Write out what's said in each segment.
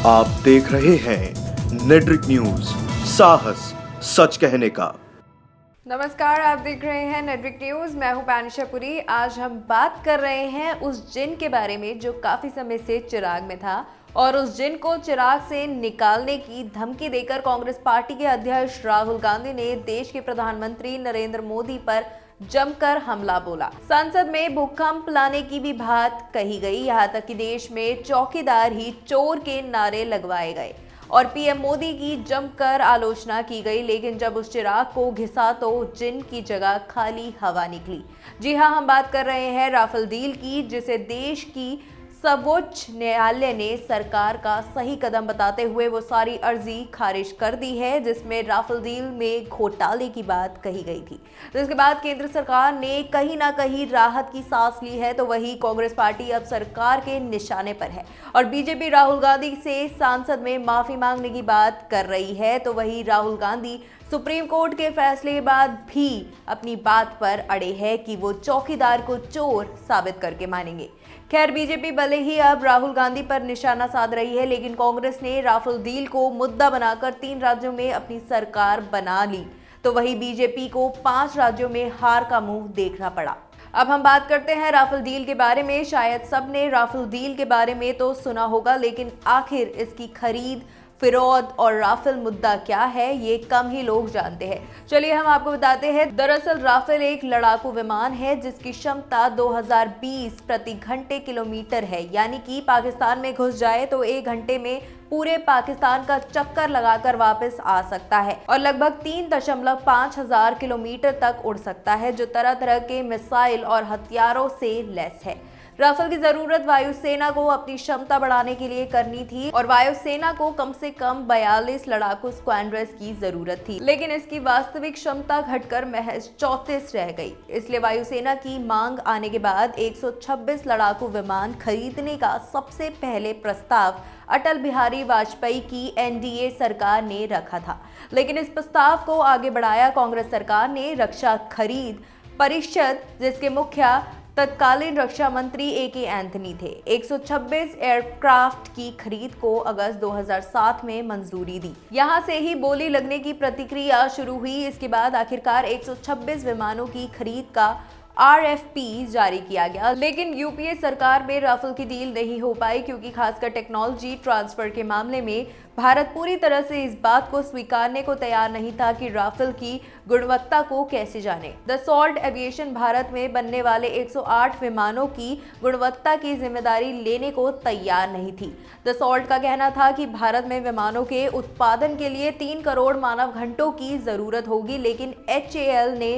आप देख रहे हैं नेट्रिक न्यूज, साहस सच कहने का। नमस्कार, आप देख रहे हैं नेट्रिक न्यूज। मैं हूं पानिशापुरी। आज हम बात कर रहे हैं उस जिन के बारे में जो काफी समय से चिराग में था और उस जिन को चिराग से निकालने की धमकी देकर कांग्रेस पार्टी के अध्यक्ष राहुल गांधी ने देश के प्रधानमंत्री नरेंद्र मोदी पर जमकर हमला बोला। संसद में भूकंप लाने की भी बात कही गई। यहाँ तक कि देश में चौकीदार ही चोर के नारे लगवाए गए और पीएम मोदी की जमकर आलोचना की गई। लेकिन जब उस चिराग को घिसा तो जिन की जगह खाली हवा निकली। जी हाँ, हम बात कर रहे हैं राफेल डील की, जिसे देश की सर्वोच्च न्यायालय ने सरकार का सही कदम बताते हुए वो सारी अर्जी खारिज कर दी है जिसमें राफेल डील में घोटाले की बात कही गई थी। जिसके बाद केंद्र सरकार ने कहीं ना कहीं राहत की सांस ली है, तो वही कांग्रेस पार्टी अब सरकार के निशाने पर है और बीजेपी राहुल गांधी से संसद में माफी मांगने की बात कर रही है। तो वही राहुल गांधी सुप्रीम कोर्ट के फैसले के बाद भी अपनी बात पर अड़े हैं कि वो चौकीदार को चोर साबित करके मानेंगे। खैर, बीजेपी भले ही अब राहुल गांधी पर निशाना साध रही है, लेकिन कांग्रेस ने राफेल डील को मुद्दा बनाकर 3 राज्यों में अपनी सरकार बना ली। तो वही बीजेपी को 5 राज्यों में हार का मुंह देखना पड़ा। अब हम बात करते हैं राफेल डील के बारे में। शायद सबने राफेल डील के बारे में तो सुना होगा, लेकिन आखिर इसकी खरीद, फिरौद और राफेल मुद्दा क्या है, ये कम ही लोग जानते हैं। चलिए हम आपको बताते हैं। दरअसल राफेल एक लड़ाकू विमान है जिसकी क्षमता 2020 प्रति घंटे किलोमीटर है, यानी कि पाकिस्तान में घुस जाए तो 1 घंटे में पूरे पाकिस्तान का चक्कर लगाकर वापस आ सकता है और लगभग 3.5 हजार किलोमीटर तक उड़ सकता है, जो तरह तरह के मिसाइल और हथियारों से लैस है। राफेल की जरूरत वायुसेना को अपनी क्षमता बढ़ाने के लिए करनी थी और वायुसेना को कम से कम 42 लड़ाकू स्क्वाड्रंस की जरूरत थी, लेकिन इसकी वास्तविक क्षमता घटकर महज 34 रह गई। इसलिए वायुसेना की मांग आने के बाद 126 लड़ाकू विमान खरीदने का सबसे पहले प्रस्ताव अटल बिहारी वाजपेयी की एनडीए सरकार ने रखा था, लेकिन इस प्रस्ताव को आगे बढ़ाया कांग्रेस सरकार ने। रक्षा खरीद परिषद, जिसके मुखिया तत्कालीन रक्षा मंत्री ए.के. एंथनी थे, 126 एयरक्राफ्ट की खरीद को अगस्त 2007 में मंजूरी दी। यहां से ही बोली लगने की प्रतिक्रिया शुरू हुई। इसके बाद आखिरकार 126 विमानों की खरीद का RFP जारी किया गया, लेकिन यूपीए सरकार में राफेल की डील नहीं हो पाई क्योंकि खासकर टेक्नोलॉजी ट्रांसफर के मामले में भारत पूरी तरह से इस बात को स्वीकारने को तैयार नहीं था कि राफेल की गुणवत्ता को कैसे जाने। दसॉल्ट एविएशन भारत में बनने वाले 108 विमानों की गुणवत्ता की जिम्मेदारी लेने को तैयार नहीं थी। दसॉल्ट का कहना था कि भारत में विमानों के उत्पादन के लिए 3 करोड़ मानव घंटों की जरूरत होगी, लेकिन HAL ने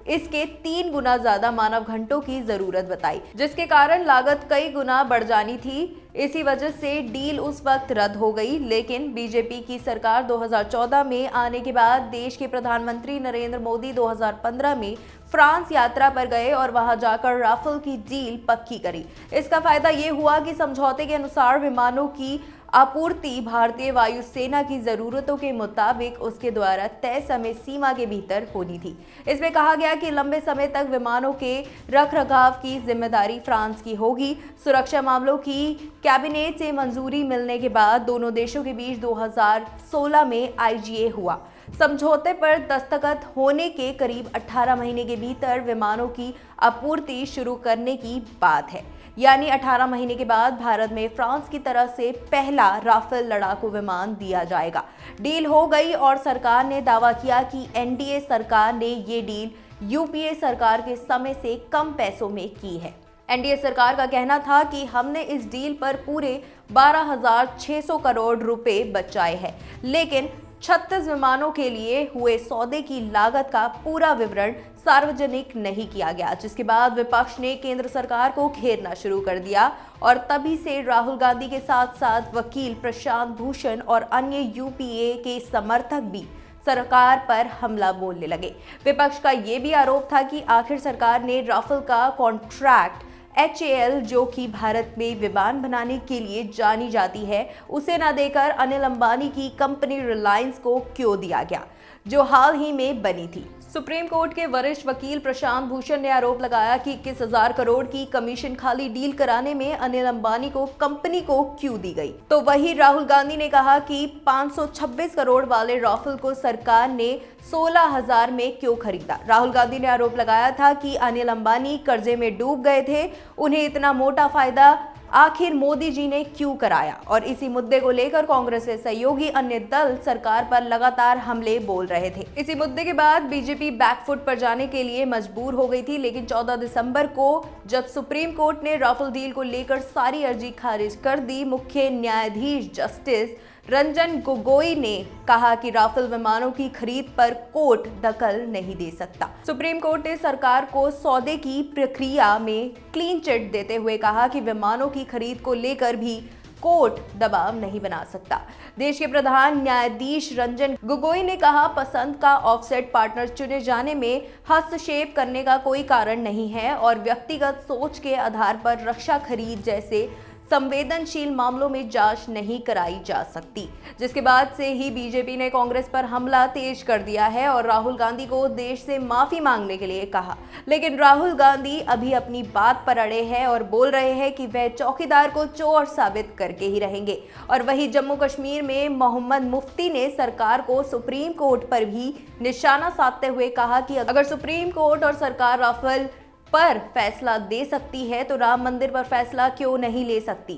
इसके 3 गुना ज्यादा मानव घंटों की जरूरत बताई, जिसके कारण लागत कई गुना बढ़ जानी थी। इसी वजह से डील उस वक्त रद्द हो गई। लेकिन बीजेपी की सरकार 2014 में आने के बाद देश के प्रधानमंत्री नरेंद्र मोदी 2015 में फ्रांस यात्रा पर गए और वहां जाकर राफेल की डील पक्की करी। इसका फायदा ये हुआ कि समझौते के अनुसार विमानों की आपूर्ति भारतीय वायुसेना की जरूरतों के मुताबिक उसके द्वारा तय समय सीमा के भीतर होनी थी। इसमें कहा गया कि लंबे समय तक विमानों के रखरखाव की जिम्मेदारी फ्रांस की होगी। सुरक्षा मामलों की कैबिनेट से मंजूरी मिलने के बाद दोनों देशों के बीच 2016 में IGA हुआ। समझौते पर दस्तखत होने के करीब 18 महीने के भीतर विमानों की आपूर्ति शुरू करने की बात है, यानी 18 महीने के बाद भारत में फ्रांस की तरफ से पहला राफेल लड़ाकू विमान दिया जाएगा। डील हो गई और सरकार ने दावा किया कि एनडीए सरकार ने ये डील यूपीए सरकार के समय से कम पैसों में की है। एनडीए सरकार का कहना था कि हमने इस डील पर पूरे 12,600 करोड़ रुपए बचाए हैं, लेकिन 36 विमानों के लिए हुए सौदे की लागत का पूरा विवरण सार्वजनिक नहीं किया गया, जिसके बाद विपक्ष ने केंद्र सरकार को घेरना शुरू कर दिया और तभी से राहुल गांधी के साथ साथ वकील प्रशांत भूषण और अन्य यूपीए के समर्थक भी सरकार पर हमला बोलने लगे। विपक्ष का ये भी आरोप था कि आखिर सरकार ने राफेल का कॉन्ट्रैक्ट HAL, जो कि भारत में विमान बनाने के लिए जानी जाती है, उसे न देकर अनिल अंबानी की कंपनी रिलायंस को क्यों दिया गया, जो हाल ही में बनी थी। सुप्रीम कोर्ट के वरिष्ठ वकील प्रशांत भूषण ने आरोप लगाया कि 21,000 करोड़ की कमीशन खाली डील कराने में अनिल अंबानी को कंपनी को क्यों दी गई। तो वहीं राहुल गांधी ने कहा कि 526 करोड़ वाले राफेल को सरकार ने 16,000 में क्यों खरीदा। राहुल गांधी ने आरोप लगाया था कि अनिल अंबानी कर्जे में डूब गए थे, उन्हें इतना मोटा फायदा आखिर मोदी जी ने क्यों कराया। और इसी मुद्दे को लेकर कांग्रेस के सहयोगी अन्य दल सरकार पर लगातार हमले बोल रहे थे। इसी मुद्दे के बाद बीजेपी बैकफुट पर जाने के लिए मजबूर हो गई थी, लेकिन 14 दिसंबर को जब सुप्रीम कोर्ट ने राफेल डील को लेकर सारी अर्जी खारिज कर दी, मुख्य न्यायाधीश जस्टिस रंजन गोगोई ने कहा कि राफेल विमानों की खरीद पर कोर्ट दखल नहीं दे सकता। सुप्रीम कोर्ट ने सरकार को सौदे की प्रक्रिया में क्लीन चिट देते हुए कहा कि विमानों की खरीद को लेकर भी कोर्ट दबाव नहीं बना सकता। देश के प्रधान न्यायाधीश रंजन गोगोई ने कहा, पसंद का ऑफसेट पार्टनर चुने जाने में हस्तक्षेप करने का कोई कारण नहीं है और व्यक्तिगत सोच के आधार पर रक्षा खरीद जैसे संवेदनशील मामलों में जांच नहीं कराई जा सकती। जिसके बाद से ही बीजेपी ने कांग्रेस पर हमला तेज कर दिया है और राहुल गांधी को देश से माफी मांगने के लिए कहा। लेकिन राहुल गांधी अभी अपनी बात पर अड़े हैं और बोल रहे हैं कि वह चौकीदार को चोर साबित करके ही रहेंगे। और वहीं जम्मू कश्मीर में मोहम्मद मुफ्ती ने सरकार को सुप्रीम कोर्ट पर भी निशाना साधते हुए कहा कि अगर सुप्रीम कोर्ट और सरकार राफेल पर फैसला दे सकती है तो राम मंदिर पर फैसला क्यों नहीं ले सकती,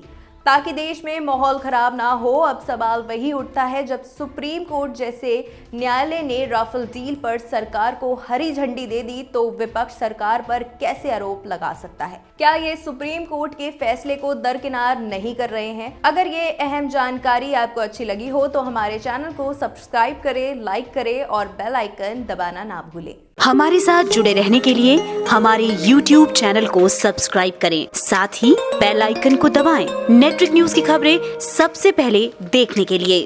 ताकि देश में माहौल खराब ना हो। अब सवाल वही उठता है, जब सुप्रीम कोर्ट जैसे न्यायालय ने राफेल डील पर सरकार को हरी झंडी दे दी तो विपक्ष सरकार पर कैसे आरोप लगा सकता है। क्या ये सुप्रीम कोर्ट के फैसले को दरकिनार नहीं कर रहे हैं? अगर ये अहम जानकारी आपको अच्छी लगी हो तो हमारे चैनल को सब्सक्राइब करें, लाइक करें और बेल आइकन दबाना ना भूलें। हमारे साथ जुड़े रहने के लिए हमारे YouTube चैनल को सब्सक्राइब करें, साथ ही बेल आइकन को दबाएं। नेटवर्क न्यूज की खबरें सबसे पहले देखने के लिए।